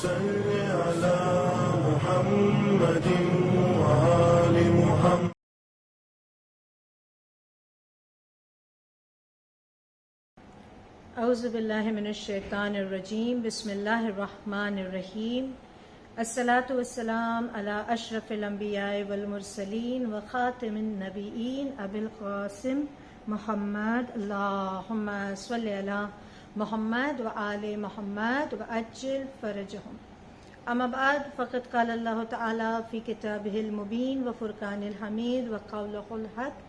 صل على محمد وآل محمد. اعوذ باللہ من الشیطان الرجیم. بسم اللہ الرحمن الرحیم. الصلاۃ والسلام علی اشرف الانبیاء والمرسلین وخاتم النبیین ابی القاسم محمد. اللہم صل علی محمد وآل محمد وعجل فرجہم. اما بعد فقد قال اللہ تعالی فی کتابہ المبین وفرقان الحمید وقولہ الحق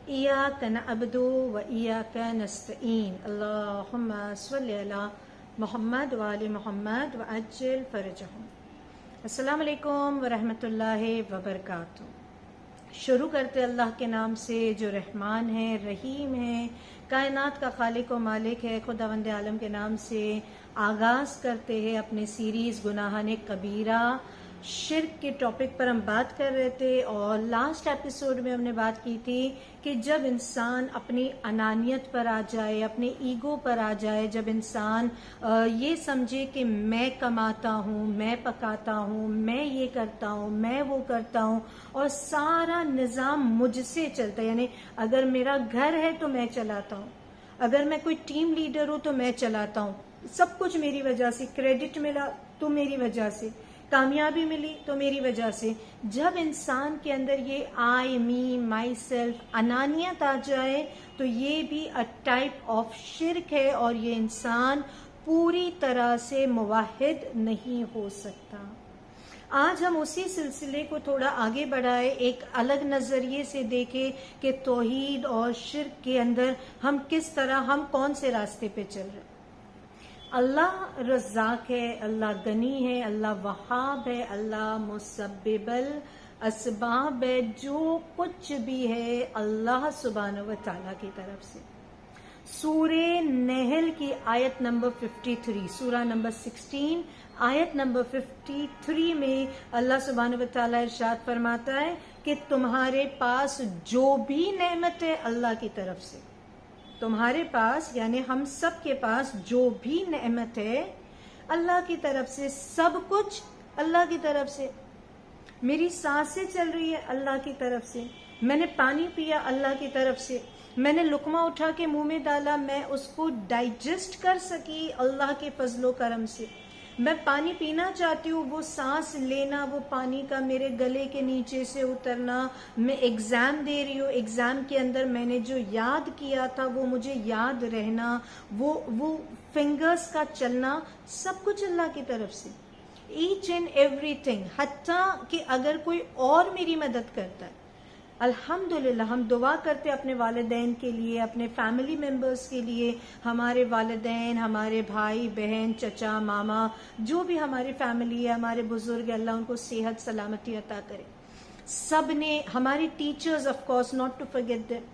ایاک نعبد و ایاک نستعین. اللہم صل علی محمد وآل محمد وعجل فرجہم. السلام علیکم ورحمۃ اللہ وبرکاتہ. شروع کرتے اللہ کے نام سے جو رحمان ہے، رحیم ہے، کائنات کا خالق و مالک ہے. خداوند عالم کے نام سے آغاز کرتے ہیں اپنے سیریز گناہان کبیرہ. شرک کے ٹاپک پر ہم بات کر رہے تھے اور لاسٹ ایپیسوڈ میں ہم نے بات کی تھی کہ جب انسان اپنی انانیت پر آ جائے، اپنے ایگو پر آ جائے، جب انسان یہ سمجھے کہ میں کماتا ہوں، میں پکاتا ہوں، میں یہ کرتا ہوں، میں وہ کرتا ہوں اور سارا نظام مجھ سے چلتا ہے، یعنی اگر میرا گھر ہے تو میں چلاتا ہوں، اگر میں کوئی ٹیم لیڈر ہوں تو میں چلاتا ہوں، سب کچھ میری وجہ سے، کریڈٹ ملا تو میری وجہ سے، کامیابی ملی تو میری وجہ سے. جب انسان کے اندر یہ آئی می مائی سیلف انانیت آ جائے تو یہ بھی ٹائپ آف شرک ہے اور یہ انسان پوری طرح سے موحد نہیں ہو سکتا. آج ہم اسی سلسلے کو تھوڑا آگے بڑھائے، ایک الگ نظریے سے دیکھیں کہ توحید اور شرک کے اندر ہم کس طرح، ہم کون سے راستے پہ چل رہے ہیں. اللہ رزاق ہے، اللہ غنی ہے، اللہ وہاب ہے، اللہ مسبب الاسباب ہے. جو کچھ بھی ہے اللہ سبحانہ و تعالیٰ کی طرف سے. سورہ نحل کی آیت نمبر 53، سورہ نمبر 16 آیت نمبر 53 میں اللہ سبحانہ و تعالیٰ ارشاد فرماتا ہے کہ تمہارے پاس جو بھی نعمت ہے اللہ کی طرف سے، تمہارے پاس یعنی ہم سب کے پاس جو بھی نعمت ہے اللہ کی طرف سے، سب کچھ اللہ کی طرف سے. میری سانسیں چل رہی ہے اللہ کی طرف سے، میں نے پانی پیا اللہ کی طرف سے، میں نے لقمہ اٹھا کے منہ میں ڈالا، میں اس کو ڈائجسٹ کر سکی اللہ کے فضل و کرم سے. میں پانی پینا چاہتی ہوں، وہ سانس لینا، وہ پانی کا میرے گلے کے نیچے سے اترنا. میں ایگزام دے رہی ہوں، ایگزام کے اندر میں نے جو یاد کیا تھا وہ مجھے یاد رہنا، وہ فنگرز کا چلنا، سب کچھ اللہ کی طرف سے. ایچ اینڈ ایوری تھنگ، حتیٰ کہ اگر کوئی اور میری مدد کرتا ہے، الحمدللہ ہم دعا کرتے اپنے والدین کے لیے، اپنے فیملی ممبرز کے لیے. ہمارے والدین، ہمارے بھائی بہن، چچا ماما، جو بھی ہماری فیملی ہے، ہمارے بزرگ، اللہ ان کو صحت سلامتی عطا کرے. سب نے، ہمارے teachers of course not to forget them,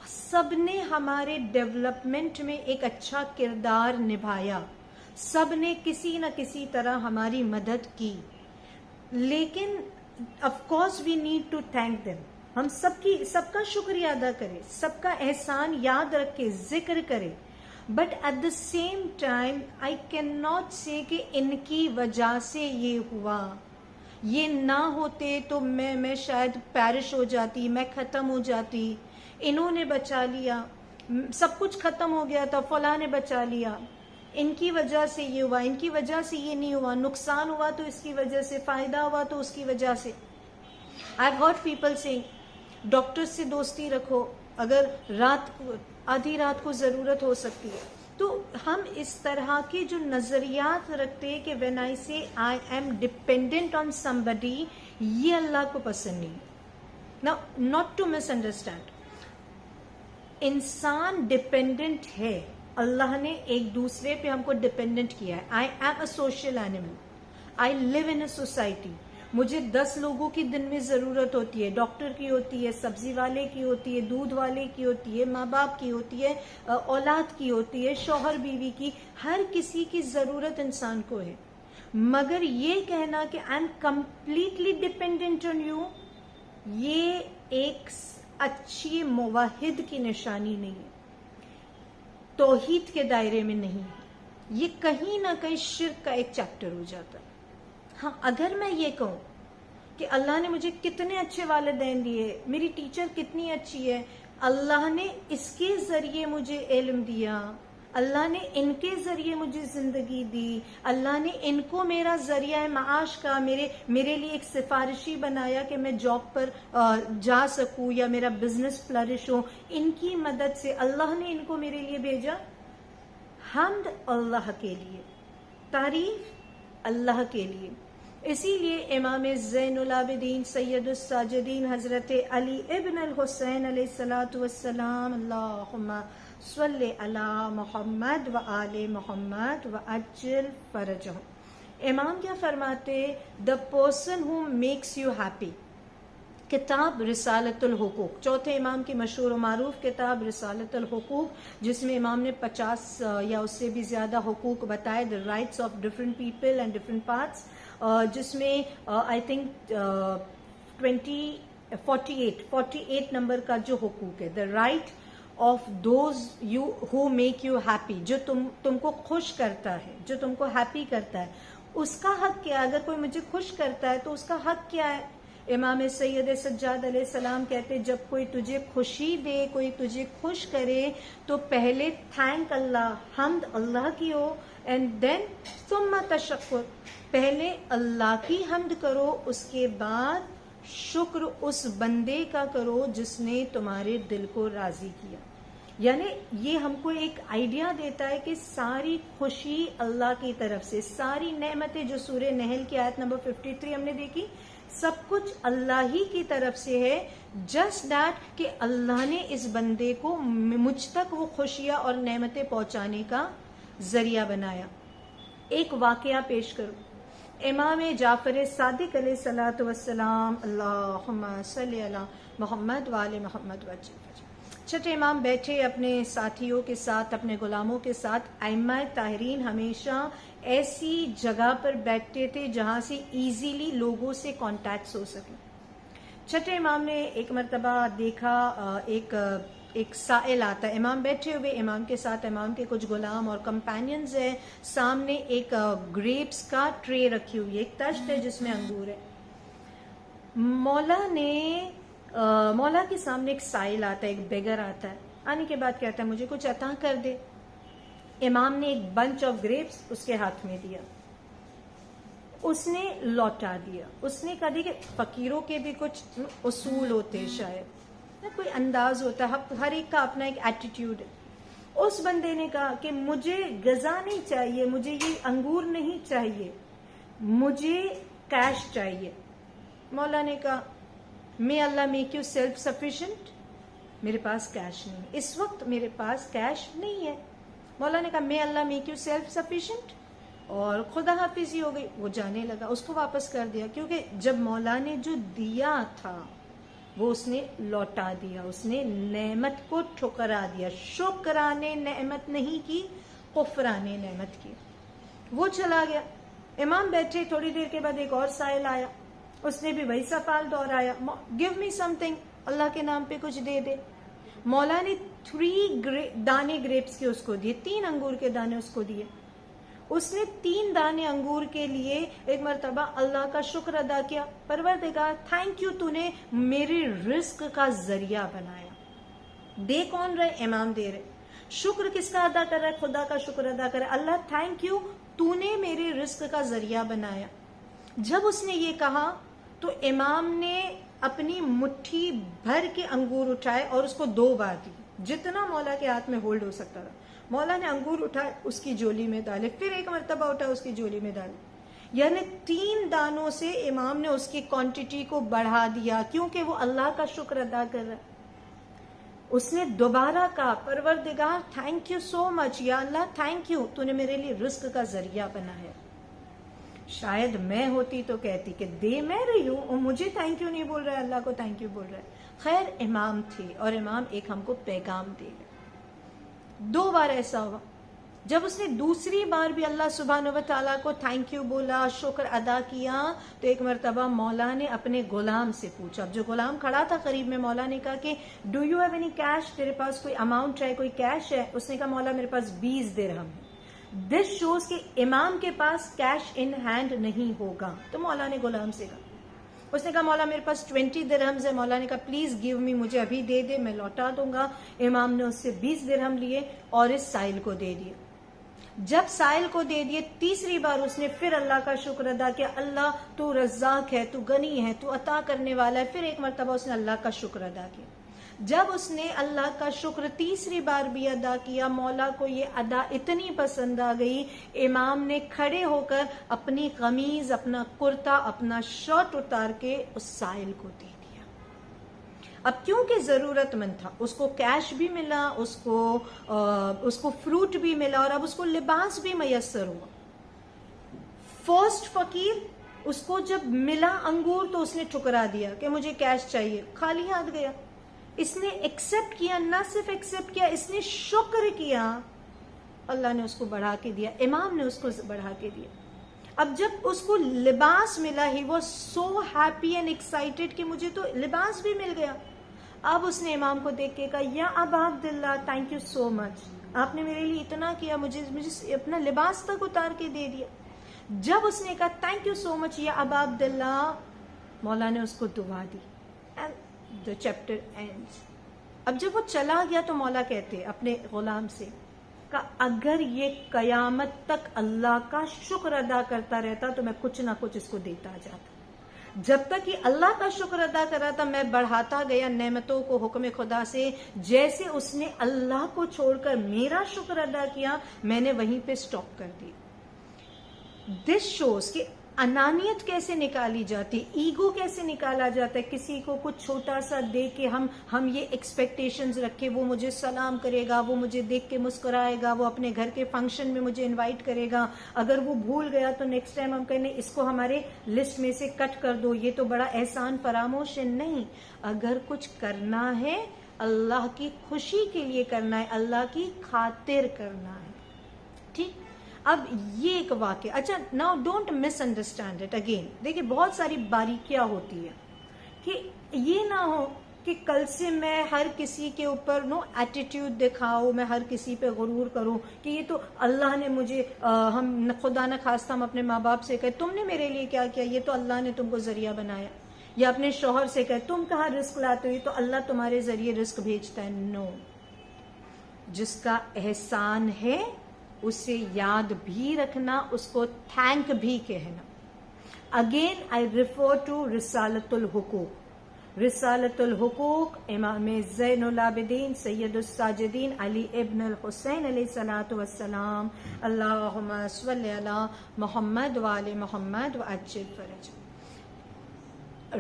سب نے ہمارے ڈیولپمنٹ میں ایک اچھا کردار نبھایا، سب نے کسی نہ کسی طرح ہماری مدد کی. لیکن of course we need to thank them. ہم سب کا شکریہ ادا کریں، سب کا احسان یاد رکھے، ذکر کرے. But at the same time I can not say کہ ان کی وجہ سے یہ ہوا، یہ نہ ہوتے تو میں شاید پیرش ہو جاتی، میں ختم ہو جاتی. انہوں نے بچا لیا، سب کچھ ختم ہو گیا تھا، فلاں نے بچا لیا، ان کی وجہ سے یہ ہوا، ان کی وجہ سے یہ نہیں ہوا، نقصان ہوا تو اس کی وجہ سے، فائدہ ہوا تو اس کی وجہ سے. I've heard people saying doctor سے دوستی رکھو، اگر آدھی رات کو ضرورت ہو سکتی ہے. تو ہم اس طرح کے جو نظریات رکھتے ہیں کہ when I say I am dependent on somebody، یہ اللہ کو پسند نہیں. Now not to misunderstand، انسان ڈپینڈنٹ ہے، اللہ نے ایک دوسرے پہ ہم کو ڈپینڈنٹ کیا ہے. I am a social animal، I live in a society. مجھے 10 لوگوں کی دن میں ضرورت ہوتی ہے، ڈاکٹر کی ہوتی ہے، سبزی والے کی ہوتی ہے، دودھ والے کی ہوتی ہے، ماں باپ کی ہوتی ہے، اولاد کی ہوتی ہے، شوہر بیوی کی، ہر کسی کی ضرورت انسان کو ہے. مگر یہ کہنا کہ I am completely dependent on you, یہ ایک اچھی موحد کی نشانی نہیں ہے، توحید کے دائرے میں نہیں ہے. یہ کہیں نہ کہیں شرک کا ایک چیپٹر ہو جاتا ہے. ہاں اگر میں یہ کہوں کہ اللہ نے مجھے کتنے اچھے والدین دیے، میری ٹیچر کتنی اچھی ہے، اللہ نے اس کے ذریعے مجھے علم دیا، اللہ نے ان کے ذریعے مجھے زندگی دی، اللہ نے ان کو میرا ذریعہ معاش کا میرے لیے ایک سفارشی بنایا کہ میں جاب پر جا سکوں یا میرا بزنس فلرش ہو، ان کی مدد سے اللہ نے ان کو میرے لیے بھیجا. حمد اللہ کے لیے، تعریف اللہ کے لیے. اسی لیے امام زین العابدین سید الساجدین حضرت علی ابن الحسین علیہ الصلوۃ والسلام اللہم صلی علی محمد و آل محمد و عجل فرجہم. امام کیا فرماتے؟ The person who makes you happy. کتاب رسالۃ الحقوق، چوتھے امام کی مشہور و معروف کتاب رسالۃ الحقوق، جس میں امام نے 50 یا اس سے بھی زیادہ حقوق بتائے، the rights of different people and different parts, جس میں آئی تھنک 48 نمبر کا جو حقوق ہے، the right of those you who make you happy, جو تم کو خوش کرتا ہے، جو تم کو ہیپی کرتا ہے، اس کا حق کیا ہے؟ اگر کوئی مجھے خوش کرتا ہے تو اس کا حق کیا ہے؟ امام سید سجاد علیہ السلام کہتے جب کوئی تجھے خوشی دے، کوئی تجھے خوش کرے تو پہلے تھینک اللہ، حمد اللہ کی ہو، اینڈ دین ثم تشکر، پہلے اللہ کی حمد کرو، اس کے بعد شکر اس بندے کا کرو جس نے تمہارے دل کو راضی کیا. یعنی یہ ہم کو ایک آئیڈیا دیتا ہے کہ ساری خوشی اللہ کی طرف سے، ساری نعمتیں جو سورہ نحل کی آیت نمبر 53 ہم نے دیکھی، سب کچھ اللہ ہی کی طرف سے ہے. جسٹ دیٹ کہ اللہ نے اس بندے کو مجھ تک وہ خوشیاں اور نعمتیں پہنچانے کا ذریعہ بنایا. ایک واقعہ پیش کرو. امام جعفر صادق علیہ الصلوۃ والسلام اللہم صلی علی محمد وآل محمد وجل. چھٹے امام بیٹھے اپنے ساتھیوں کے ساتھ، اپنے غلاموں کے ساتھ. ائمہ طاہرین ہمیشہ ایسی جگہ پر بیٹھتے تھے جہاں سے ایزیلی لوگوں سے کانٹیکٹس ہو سکے. چھٹے امام نے ایک مرتبہ دیکھا ایک سائل آتا ہے، امام بیٹھے ہوئے، امام کے ساتھ امام کے کچھ غلام اور کمپینینز ہیں، سامنے ایک گریپس کا ٹرے رکھی ہوئی ہے، ایک تشت ہے جس میں انگور ہے. مولا کے سامنے ایک سائل آتا ہے، ایک بیگر آتا ہے. آنے کے بعد کہتا ہے مجھے کچھ عطا کر دے. امام نے ایک بنچ آف گریپس اس کے ہاتھ میں دیا، اس نے لوٹا دیا. اس نے کہا کہ فقیروں کے بھی کچھ اصول ہوتے، شاید کوئی انداز ہوتا ہے، ہر ایک کا اپنا ایک ایٹیٹیوڈ ہے. اس بندے نے کہا کہ مجھے غذا نہیں چاہیے، مجھے یہ انگور نہیں چاہیے، مجھے کیش چاہیے. مولا نے کہا may Allah make you self sufficient. میرے پاس کیش نہیں، اس وقت میرے پاس کیش نہیں ہے. مولا نے کہا may Allah make you self sufficient, اور خدا حافظی ہو گئی. وہ جانے لگا، اس کو واپس کر دیا، کیونکہ جب مولا نے جو دیا تھا وہ اس نے لوٹا دیا، اس نے نعمت کو ٹھکرا دیا. شکرانے نعمت نہیں کی، کفرانے نعمت کی. وہ چلا گیا. امام بیٹھے، تھوڑی دیر کے بعد ایک اور سائل آیا، اس نے بھی وہی سوال دہرایا، گیو می سم تھنگ، اللہ کے نام پہ کچھ دے دے. مولا نے 3 دانے گریپس کے اس کو دیے، 3 انگور کے دانے اس کو دیے. اس نے 3 دانے انگور کے لیے ایک مرتبہ اللہ کا شکر ادا کیا، پروردگار تھینک یو، تو نے میرے رزق کا ذریعہ بنایا. دے کون رہے؟ امام دے رہے. شکر کس کا ادا کر رہا ہے؟ خدا کا شکر ادا کر رہا ہے. اللہ تھینک یو، تو نے میرے رزق کا ذریعہ بنایا. جب اس نے یہ کہا تو امام نے اپنی مٹھی بھر کے انگور اٹھائے اور اس کو 2 بار دی، جتنا مولا کے ہاتھ میں ہولڈ ہو سکتا تھا. مولا نے انگور اٹھائے، اس کی جولی میں ڈالے، پھر ایک مرتبہ اٹھا، اس کی جولی میں ڈالے. یعنی 3 دانوں سے امام نے اس کی کوانٹٹی کو بڑھا دیا، کیونکہ وہ اللہ کا شکر ادا کر رہا ہے. اس نے دوبارہ کہا پروردگار تھینک یو سو مچ، یا اللہ تھینک یو، تو نے میرے لیے رزق کا ذریعہ بنایا. شاید میں ہوتی تو کہتی کہ دے میں رہی ہوں، اور مجھے تھینک یو نہیں بول رہا ہے، اللہ کو تھینک یو بول رہا ہے. خیر امام تھے، اور امام ایک ہم کو پیغام دے گئے. 2 بار ایسا ہوا. جب اس نے دوسری بار بھی اللہ سبحانہ و تعالیٰ کو تھینک یو بولا، شکر ادا کیا، تو ایک مرتبہ مولا نے اپنے غلام سے پوچھا. جو غلام کھڑا تھا قریب میں، مولا نے کہا کہ do you have any cash, تیرے پاس کوئی اماؤنٹ ہے، کوئی کیش ہے؟ اس نے کہا مولا میرے پاس 20 درہم ہے. دس شوز کہ امام کے پاس کیش ان ہینڈ نہیں ہوگا. تو مولا نے غلام سے کہا, اس نے کہا مولا میرے پاس 20 درہمز ہے. مولا نے کہا پلیز گیو می, مجھے ابھی دے دے, میں لوٹا دوں گا. امام نے اس سے 20 درہم لیے اور اس سائل کو دے دیے. جب سائل کو دے دیے, تیسری بار اس نے پھر اللہ کا شکر ادا کیا, اللہ تو رزاق ہے, تو غنی ہے, تو عطا کرنے والا ہے. پھر ایک مرتبہ اس نے اللہ کا شکر ادا کیا. جب اس نے اللہ کا شکر تیسری بار بھی ادا کیا, مولا کو یہ ادا اتنی پسند آ گئی, امام نے کھڑے ہو کر اپنی قمیض, اپنا کرتا, اپنا شرٹ اتار کے اس سائل کو دے دیا. اب کیونکہ ضرورت مند تھا, اس کو کیش بھی ملا, اس کو فروٹ بھی ملا, اور اب اس کو لباس بھی میسر ہوا. فرسٹ فقیر, اس کو جب ملا انگور تو اس نے ٹھکرا دیا کہ مجھے کیش چاہیے, خالی ہاتھ گیا. اس نے ایکسپٹ کیا, نہ صرف ایکسپٹ کیا, اس نے شکر کیا, اللہ نے اس کو بڑھا کے دیا, امام نے اس کو بڑھا کے دیا. اب جب اس کو لباس ملا, he was so happy and excited کہ مجھے تو لباس بھی مل گیا. اب اس نے امام کو دیکھ کے کہا, یا ابا عبداللہ تھینک یو سو مچ, آپ نے میرے لیے اتنا کیا, مجھے اپنا لباس تک اتار کے دے دیا. جب اس نے کہا تھینک یو سو مچ یا ابا عبداللہ, مولا نے اس کو دعا دی. The chapter ends. اب جب وہ چلا گیا تو مولا کہتے اپنے غلام سے کہ اگر یہ قیامت تک اللہ کا شکر ادا کرتا رہتا تو میں کچھ نہ کچھ اس کو دیتا جاتا. جب تک یہ اللہ کا شکر ادا کر رہا تھا, میں بڑھاتا گیا نعمتوں کو حکم خدا سے. جیسے اس نے اللہ کو چھوڑ کر میرا شکر ادا کیا, میں نے وہیں پہ سٹاپ کر دی. دس شوز کہ انانیت کیسے نکالی جاتی, ایگو کیسے نکالا جاتا ہے. کسی کو کچھ چھوٹا سا دے کے ہم یہ ایکسپیکٹیشنز رکھے, وہ مجھے سلام کرے گا, وہ مجھے دیکھ کے مسکرائے گا, وہ اپنے گھر کے فنکشن میں مجھے انوائٹ کرے گا, اگر وہ بھول گیا تو نیکسٹ ٹائم ہم کہنے اس کو ہمارے لسٹ میں سے کٹ کر دو, یہ تو بڑا احسان فراموش ہے. نہیں, اگر کچھ کرنا ہے اللہ کی خوشی کے لیے کرنا ہے, اللہ کی خاطر کرنا ہے. ٹھیک, اب یہ ایک واقعہ. اچھا now don't miss understand it again. دیکھیے بہت ساری باریکیاں ہوتی ہیں کہ یہ نہ ہو کہ کل سے میں ہر کسی کے اوپر ایٹیٹیوڈ دکھاؤ, میں ہر کسی پہ غرور کروں کہ یہ تو اللہ نے مجھے, ہم خدا نہ خواستہ ہم اپنے ماں باپ سے کہے تم نے میرے لیے کیا کیا, یہ تو اللہ نے تم کو ذریعہ بنایا. یا اپنے شوہر سے کہے تم کہاں رزق لاتے ہو, یہ تو اللہ تمہارے ذریعے رزق بھیجتا ہے. نو, جس کا احسان ہے اسے یاد بھی رکھنا, اس کو تھینک بھی کہنا. اگین آئی ریفر ٹو رسالت الحقوق. رسالت الحقوق امام زین العابدین سید الساجدین علی ابن الحسین علیہ الصلوۃ والسلام, اللہم صلی علی محمد وآل محمد وعجل فرج.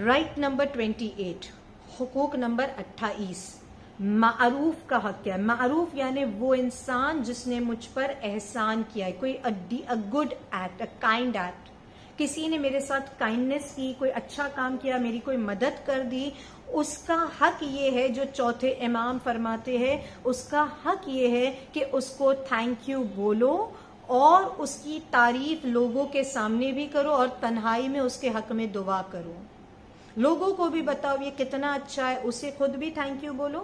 رائٹ نمبر 28, حقوق نمبر 28, معروف کا حق کیا ہے. معروف یعنی وہ انسان جس نے مجھ پر احسان کیا ہے, کوئی گڈ ایکٹ, کائنڈ ایکٹ. کسی نے میرے ساتھ کائنڈنس کی, کوئی اچھا کام کیا, میری کوئی مدد کر دی, اس کا حق یہ ہے, جو چوتھے امام فرماتے ہیں, اس کا حق یہ ہے کہ اس کو تھینک یو بولو اور اس کی تعریف لوگوں کے سامنے بھی کرو اور تنہائی میں اس کے حق میں دعا کرو. لوگوں کو بھی بتاؤ یہ کتنا اچھا ہے, اسے خود بھی تھینک یو بولو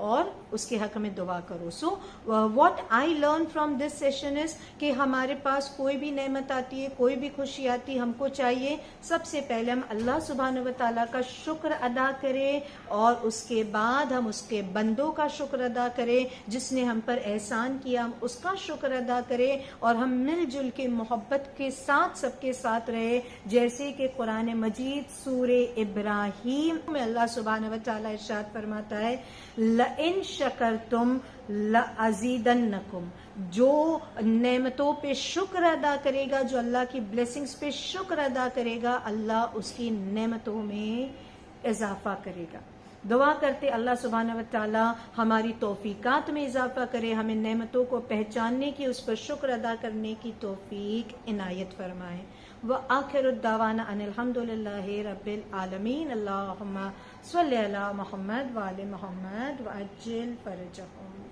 اور اس کے حق میں دعا کرو. So what I learn from this session is کہ ہمارے پاس کوئی بھی نعمت آتی ہے, کوئی بھی خوشی آتی ہے, ہم کو چاہیے سب سے پہلے ہم اللہ سبحانہ و تعالیٰ کا شکر ادا کریں, اور اس کے بعد ہم اس کے بندوں کا شکر ادا کریں جس نے ہم پر احسان کیا, ہم اس کا شکر ادا کریں, اور ہم مل جل کے محبت کے ساتھ سب کے ساتھ رہے. جیسے کہ قرآن مجید سورہ ابراہیم میں اللہ سبحانہ و تعالیٰ ارشاد فرماتا ہے, لَإِن شَكَرْتُمْ لَأَزِيدَنَّكُمْ. جو نعمتوں پہ شکر ادا کرے گا, جو اللہ کی بلیسنگز پہ شکر ادا کرے گا, اللہ اس کی نعمتوں میں اضافہ کرے گا. دعا کرتے اللہ سبحانہ و تعالی ہماری توفیقات میں اضافہ کرے, ہمیں نعمتوں کو پہچاننے کی, اس پر شکر ادا کرنے کی توفیق عنایت فرمائے. وآخر الدعوانا ان الحمد للہ رب العالمین. اللہم صلی علی محمد وآل محمد وعجل فرجہم.